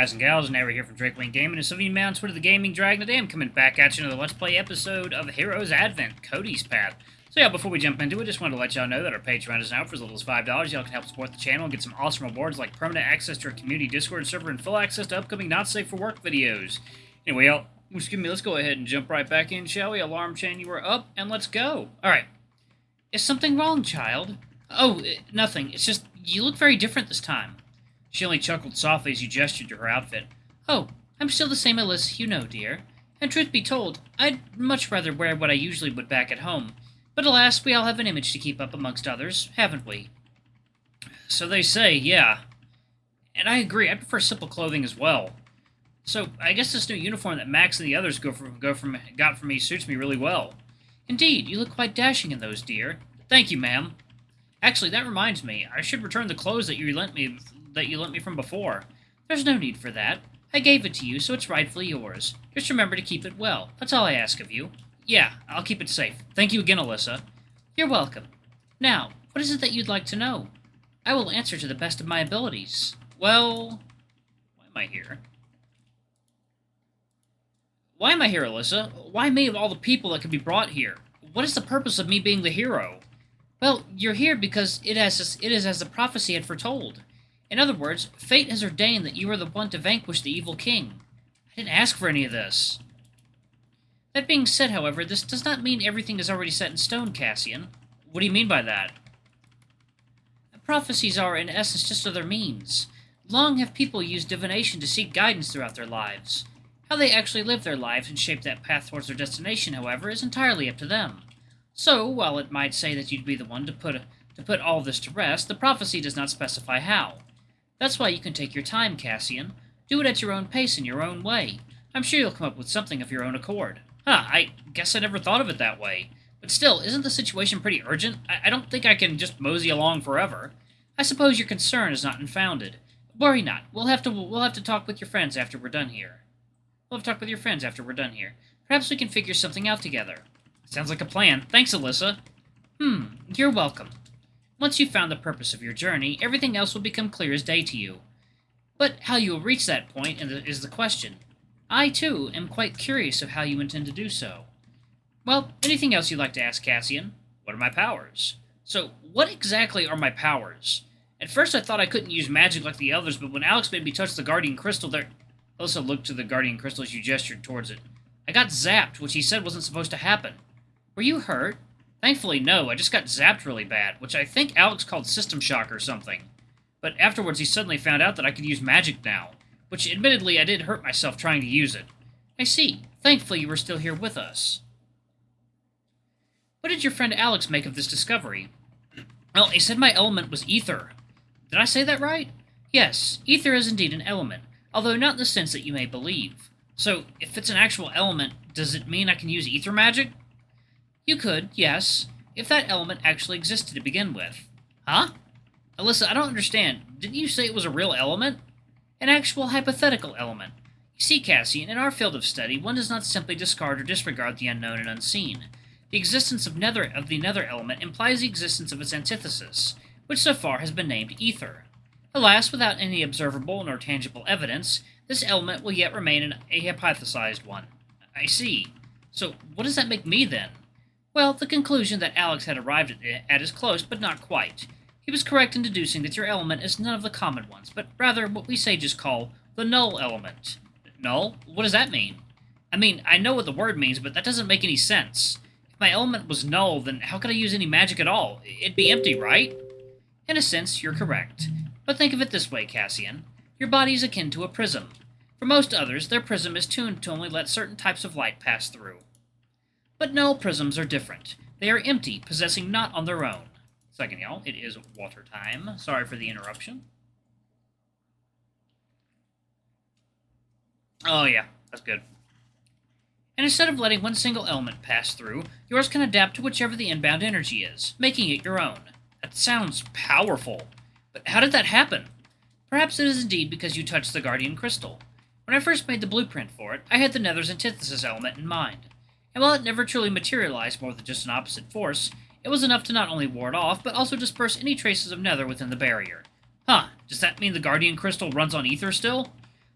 guys and gals, and now we're here from Drake Lane Gaming and Sylvian Mountain, Twitter the Gaming Dragon. Today I'm coming back at you another Let's Play episode of Heroes Advent, Kody's Path. So yeah, before we jump into it, just wanted to let y'all know that our Patreon is now for as little as $5. Y'all can help support the channel and get some awesome rewards like permanent access to our community Discord server and full access to upcoming Not Safe for Work videos. Anyway, y'all, let's go ahead and jump right back in, shall we? Alarm chain, you are up, and let's go. Alright. Is something wrong, child? Oh, nothing. It's just, you look very different this time. She only chuckled softly as you gestured to her outfit. Oh, I'm still the same Alisa you know, dear. And truth be told, I'd much rather wear what I usually would back at home. But alas, we all have an image to keep up amongst others, haven't we? So they say, yeah. And I agree, I prefer simple clothing as well. So, I guess this new uniform that Max and the others got for me suits me really well. Indeed, you look quite dashing in those, dear. Thank you, ma'am. Actually, that reminds me, I should return the clothes that you lent me from before. There's no need for that. I gave it to you, so it's rightfully yours. Just remember to keep it well. That's all I ask of you. Yeah, I'll keep it safe. Thank you again, Alisa. You're welcome. Now, what is it that you'd like to know? I will answer to the best of my abilities. Well, why am I here? Why am I here, Alisa? Why me of all the people that could be brought here? What is the purpose of me being the hero? Well, you're here because it is as the prophecy had foretold. In other words, fate has ordained that you are the one to vanquish the evil king. I didn't ask for any of this. That being said, however, this does not mean everything is already set in stone, Cassian. What do you mean by that? Prophecies are, in essence, just other means. Long have people used divination to seek guidance throughout their lives. How they actually live their lives and shape that path towards their destination, however, is entirely up to them. So, while it might say that you'd be the one to put all this to rest, the prophecy does not specify how. That's why you can take your time, Cassian. Do it at your own pace in your own way. I'm sure you'll come up with something of your own accord. I guess I never thought of it that way. But still, isn't the situation pretty urgent? I don't think I can just mosey along forever. I suppose your concern is not unfounded. Worry not. We'll have to talk with your friends after we're done here. Perhaps we can figure something out together. Sounds like a plan. Thanks, Alisa. You're welcome. Once you've found the purpose of your journey, everything else will become clear as day to you. But how you will reach that point is the question. I, too, am quite curious of how you intend to do so. Well, anything else you'd like to ask, Cassian? What are my powers? So, what exactly are my powers? At first I thought I couldn't use magic like the others, but when Alex made me touch the Guardian Crystal there... Alyssa looked to the Guardian Crystal as you gestured towards it. I got zapped, which he said wasn't supposed to happen. Were you hurt? Thankfully, no. I just got zapped really bad, which I think Alex called system shock or something. But afterwards he suddenly found out that I could use magic now, which admittedly I did hurt myself trying to use it. I see. Thankfully you were still here with us. What did your friend Alex make of this discovery? Well, he said my element was ether. Did I say that right? Yes, ether is indeed an element, although not in the sense that you may believe. So, if it's an actual element, does it mean I can use ether magic? You could, yes, if that element actually existed to begin with. Huh? Alisa, I don't understand. Didn't you say it was a real element? An actual hypothetical element. You see, Cassian, in our field of study, one does not simply discard or disregard the unknown and unseen. The existence of the nether element implies the existence of its antithesis, which so far has been named ether. Alas, without any observable nor tangible evidence, this element will yet remain a hypothesized one. I see. So, what does that make me, then? Well, the conclusion that Alex had arrived at is close, but not quite. He was correct in deducing that your element is none of the common ones, but rather what we sages call the null element. Null? What does that mean? I mean, I know what the word means, but that doesn't make any sense. If my element was null, then how could I use any magic at all? It'd be empty, right? In a sense, you're correct. But think of it this way, Cassian. Your body is akin to a prism. For most others, their prism is tuned to only let certain types of light pass through. But null prisms are different. They are empty, possessing naught on their own. Second, y'all, it is water time. Sorry for the interruption. Oh yeah, that's good. And instead of letting one single element pass through, yours can adapt to whichever the inbound energy is, making it your own. That sounds powerful. But how did that happen? Perhaps it is indeed because you touched the Guardian Crystal. When I first made the blueprint for it, I had the Nether's antithesis element in mind. And while it never truly materialized more than just an opposite force, it was enough to not only ward off, but also disperse any traces of Nether within the barrier. Huh, does that mean the Guardian Crystal runs on ether still?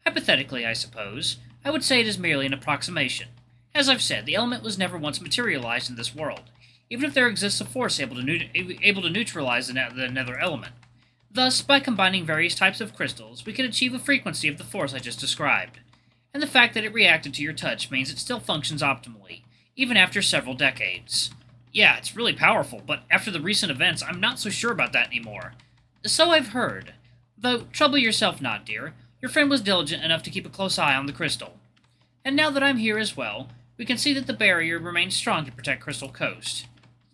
Hypothetically, I suppose, I would say it is merely an approximation. As I've said, the element was never once materialized in this world, even if there exists a force able to neutralize the nether element. Thus, by combining various types of crystals, we can achieve a frequency of the force I just described. And the fact that it reacted to your touch means it still functions optimally, even after several decades. Yeah, it's really powerful, but after the recent events, I'm not so sure about that anymore. So I've heard. Though, trouble yourself not, dear. Your friend was diligent enough to keep a close eye on the crystal. And now that I'm here as well, we can see that the barrier remains strong to protect Crystal Coast.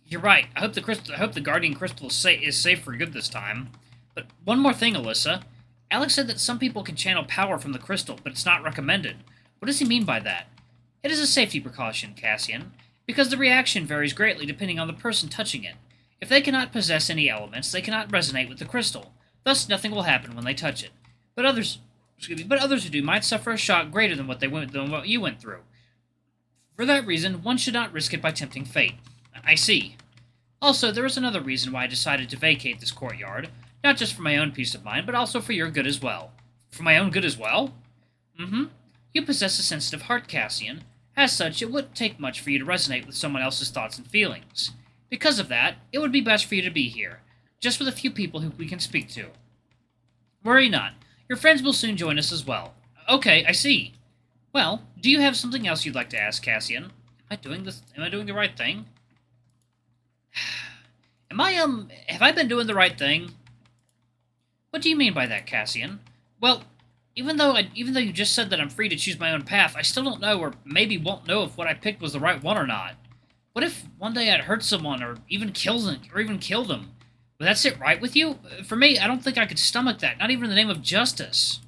You're right. I hope the Guardian Crystal is safe for good this time. But one more thing, Alisa. Alex said that some people can channel power from the crystal, but it's not recommended. What does he mean by that? It is a safety precaution, Cassian, because the reaction varies greatly depending on the person touching it. If they cannot possess any elements, they cannot resonate with the crystal. Thus, nothing will happen when they touch it. But others who do might suffer a shock greater than what you went through. For that reason, one should not risk it by tempting fate. I see. Also, there is another reason why I decided to vacate this courtyard, not just for my own peace of mind, but also for your good as well. For my own good as well? Mm-hmm. You possess a sensitive heart, Cassian. As such, it wouldn't take much for you to resonate with someone else's thoughts and feelings. Because of that, it would be best for you to be here, just with a few people who we can speak to. Worry not. Your friends will soon join us as well. Okay, I see. Well, do you have something else you'd like to ask, Cassian? Am I doing the right thing? Have I been doing the right thing? What do you mean by that, Cassian? Well, even though you just said that I'm free to choose my own path, I still don't know, or maybe won't know if what I picked was the right one or not. What if one day I'd hurt someone, or even kill them? Would that sit right with you? For me, I don't think I could stomach that, not even in the name of justice.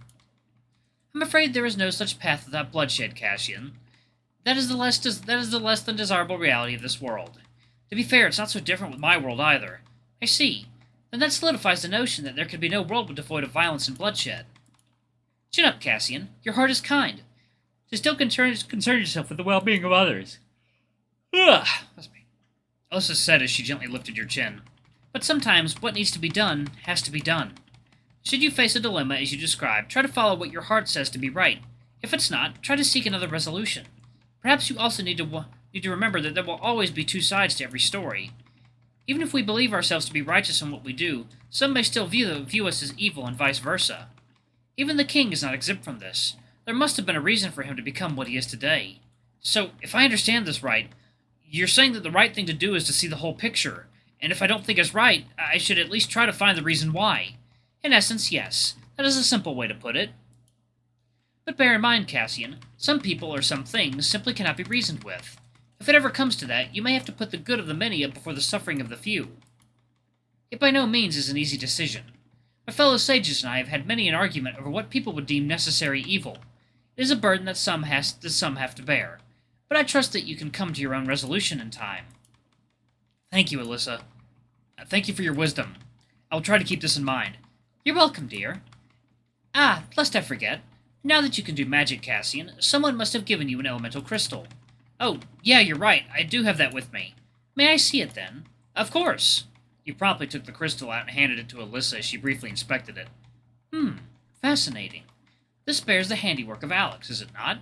I'm afraid there is no such path without bloodshed, Cassian. That is the less than desirable reality of this world. To be fair, it's not so different with my world either. I see. Then that solidifies the notion that there could be no world devoid of violence and bloodshed. Chin up, Cassian. Your heart is kind. To still concern yourself with the well-being of others. Ugh! Alisa said as she gently lifted your chin. But sometimes, what needs to be done has to be done. Should you face a dilemma as you described, try to follow what your heart says to be right. If it's not, try to seek another resolution. Perhaps you also need to remember that there will always be two sides to every story. Even if we believe ourselves to be righteous in what we do, some may still view us as evil and vice versa. Even the king is not exempt from this. There must have been a reason for him to become what he is today. So, if I understand this right, you're saying that the right thing to do is to see the whole picture, and if I don't think it's right, I should at least try to find the reason why. In essence, yes. That is a simple way to put it. But bear in mind, Cassian, some people or some things simply cannot be reasoned with. If it ever comes to that, you may have to put the good of the many up before the suffering of the few. It by no means is an easy decision. My fellow sages and I have had many an argument over what people would deem necessary evil. It is a burden that some have to bear, but I trust that you can come to your own resolution in time. Thank you, Alisa. Thank you for your wisdom. I will try to keep this in mind. You're welcome, dear. Ah, lest I forget. Now that you can do magic, Cassian, someone must have given you an elemental crystal. Oh, yeah, you're right. I do have that with me. May I see it, then? Of course. He promptly took the crystal out and handed it to Alisa as she briefly inspected it. Fascinating. This bears the handiwork of Alex, is it not?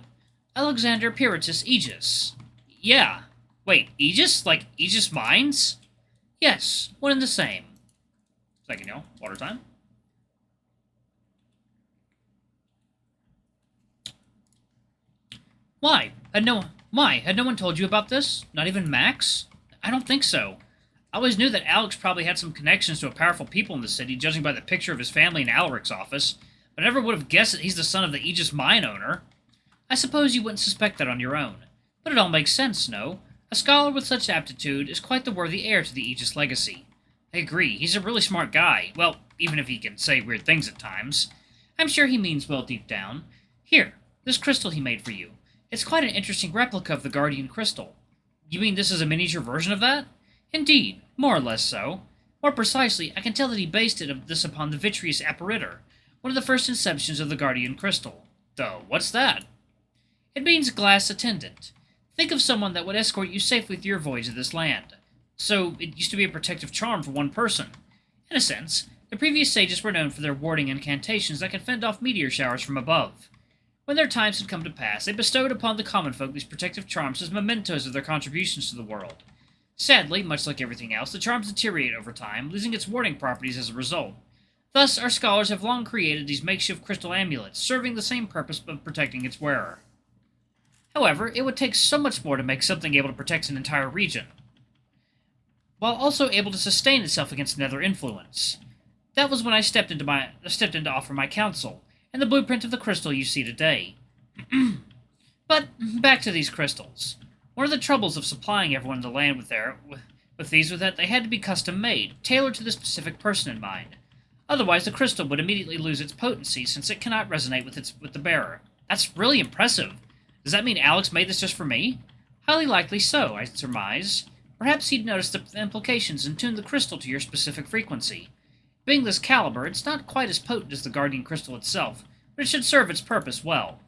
Alexander Piratus Aegis. Yeah. Wait, Aegis? Like Aegis Mines? Yes, one and the same. Second, water time. Why? Had no one told you about this? Not even Max? I don't think so. I always knew that Alex probably had some connections to powerful people in the city, judging by the picture of his family in Alaric's office, but I never would have guessed that he's the son of the Aegis mine owner. I suppose you wouldn't suspect that on your own. But it all makes sense, no? A scholar with such aptitude is quite the worthy heir to the Aegis legacy. I agree, he's a really smart guy. Well, even if he can say weird things at times. I'm sure he means well deep down. Here, this crystal he made for you. It's quite an interesting replica of the Guardian Crystal. You mean this is a miniature version of that? Indeed, more or less so. More precisely, I can tell that he based this upon the vitreous apparitor, one of the first inceptions of the Guardian Crystal. Though, what's that? It means glass attendant. Think of someone that would escort you safely through your voyage to this land. So, it used to be a protective charm for one person. In a sense, the previous sages were known for their warding incantations that could fend off meteor showers from above. When their times had come to pass, they bestowed upon the common folk these protective charms as mementos of their contributions to the world. Sadly, much like everything else, the charms deteriorate over time, losing its warding properties as a result. Thus, our scholars have long created these makeshift crystal amulets, serving the same purpose of protecting its wearer. However, it would take so much more to make something able to protect an entire region, while also able to sustain itself against nether influence. That was when I stepped in to offer my counsel, and the blueprint of the crystal you see today. But back to these crystals. One of the troubles of supplying everyone in the land with these was that they had to be custom made, tailored to the specific person in mind. Otherwise, the crystal would immediately lose its potency since it cannot resonate with the bearer. That's really impressive. Does that mean Alex made this just for me? Highly likely so, I surmise. Perhaps he'd noticed the implications and tuned the crystal to your specific frequency. Being this caliber, it's not quite as potent as the guardian crystal itself, but it should serve its purpose well.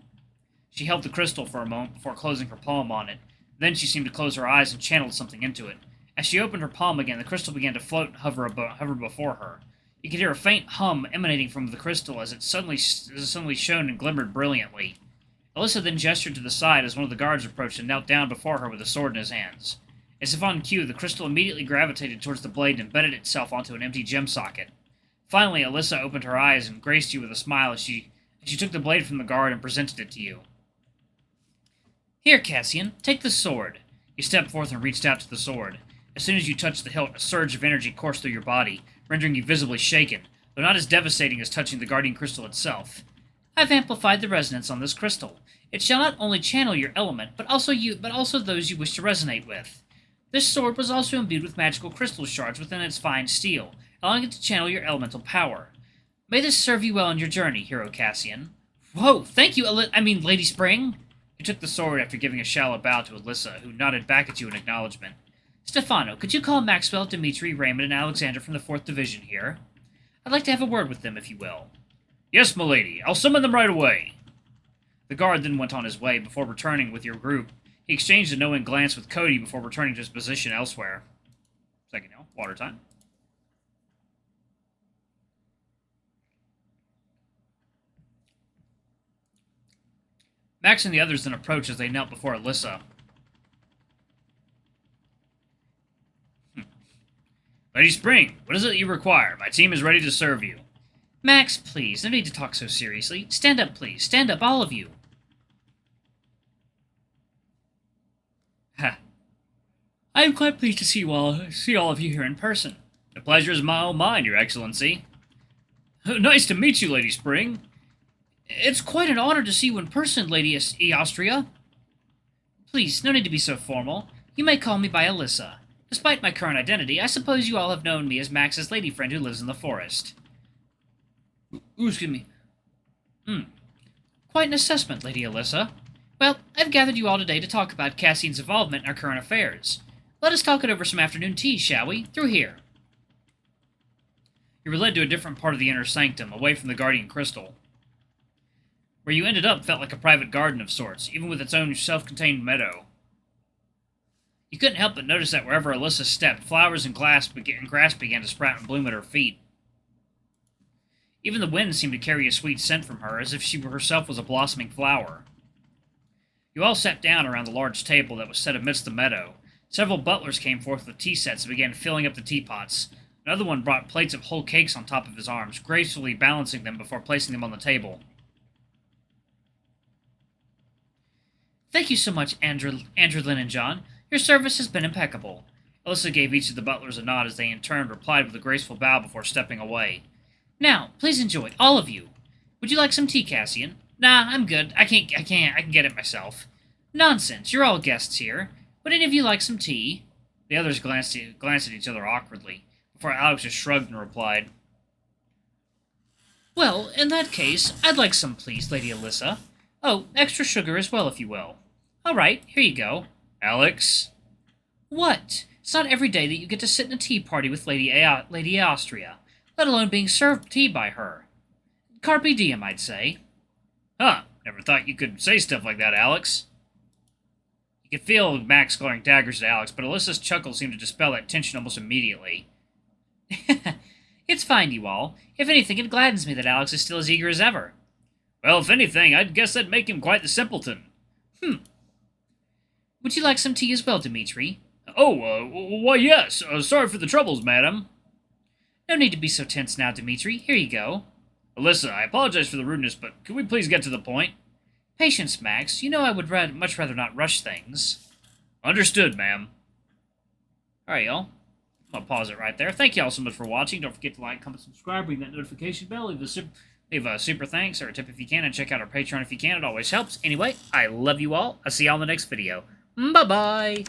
She held the crystal for a moment before closing her palm on it. Then she seemed to close her eyes and channeled something into it. As she opened her palm again, the crystal began to float and hover before her. You could hear a faint hum emanating from the crystal as it suddenly shone and glimmered brilliantly. Alisa then gestured to the side as one of the guards approached and knelt down before her with a sword in his hands. As if on cue, the crystal immediately gravitated towards the blade and embedded itself onto an empty gem socket. Finally, Alisa opened her eyes and graced you with a smile as she took the blade from the guard and presented it to you. Here, Cassian, take the sword. You stepped forth and reached out to the sword. As soon as you touched the hilt, a surge of energy coursed through your body, rendering you visibly shaken, though not as devastating as touching the guardian crystal itself. I've amplified the resonance on this crystal. It shall not only channel your element, but also those you wish to resonate with. This sword was also imbued with magical crystal shards within its fine steel, allowing it to channel your elemental power. May this serve you well on your journey, Hero Cassian. Whoa, thank you, Lady Spring! You took the sword after giving a shallow bow to Alisa, who nodded back at you in acknowledgement. Stefano, could you call Maxwell, Dimitri, Raymond, and Alexander from the 4th Division here? I'd like to have a word with them, if you will. Yes, milady. I'll summon them right away. The guard then went on his way before returning with your group. He exchanged a knowing glance with Kody before returning to his position elsewhere. Second, water time. Max and the others then approached as they knelt before Alisa. Lady Spring, what is it you require? My team is ready to serve you. Max, please, no need to talk so seriously. Stand up, please. Stand up, all of you. Ha. I am quite pleased to see all of you here in person. The pleasure is all mine, Your Excellency. Nice to meet you, Lady Spring. It's quite an honor to see you in person, Lady Eostria. Please, no need to be so formal. You may call me by Alisa. Despite my current identity, I suppose you all have known me as Max's lady friend who lives in the forest. Excuse me. Quite an assessment, Lady Alisa. Well, I've gathered you all today to talk about Cassian's involvement in our current affairs. Let us talk it over some afternoon tea, shall we? Through here. You were led to a different part of the inner sanctum, away from the guardian crystal. Where you ended up felt like a private garden of sorts, even with its own self-contained meadow. You couldn't help but notice that wherever Alisa stepped, flowers and grass began to sprout and bloom at her feet. Even the wind seemed to carry a sweet scent from her, as if she herself was a blossoming flower. You all sat down around the large table that was set amidst the meadow. Several butlers came forth with tea sets and began filling up the teapots. Another one brought plates of whole cakes on top of his arms, gracefully balancing them before placing them on the table. Thank you so much, Andrelyn and John. Your service has been impeccable. Alisa gave each of the butlers a nod as they in turn replied with a graceful bow before stepping away. Now, please enjoy, all of you. Would you like some tea, Cassian? Nah, I'm good. I can get it myself. Nonsense, you're all guests here. Would any of you like some tea? The others glanced at each other awkwardly, before Alex just shrugged and replied, Well, in that case, I'd like some, please, Lady Alisa. Oh, extra sugar as well, if you will. All right, here you go. Alex? What? It's not every day that you get to sit in a tea party with Lady Austria, let alone being served tea by her. Carpe diem, I'd say. Huh, never thought you could say stuff like that, Alex. You could feel Max glaring daggers at Alex, but Alisa's chuckle seemed to dispel that tension almost immediately. It's fine, you all. If anything, it gladdens me that Alex is still as eager as ever. Well, if anything, I'd guess that'd make him quite the simpleton. Would you like some tea as well, Dimitri? Oh, why yes. Sorry for the troubles, madam. No need to be so tense now, Dimitri. Here you go. Alisa, I apologize for the rudeness, but could we please get to the point? Patience, Max. You know I would much rather not rush things. Understood, ma'am. Alright, y'all. I'll pause it right there. Thank you all so much for watching. Don't forget to like, comment, subscribe, ring that notification bell, leave a super thanks or a tip if you can, and check out our Patreon if you can. It always helps. Anyway, I love you all. I'll see y'all in the next video. Bye-bye!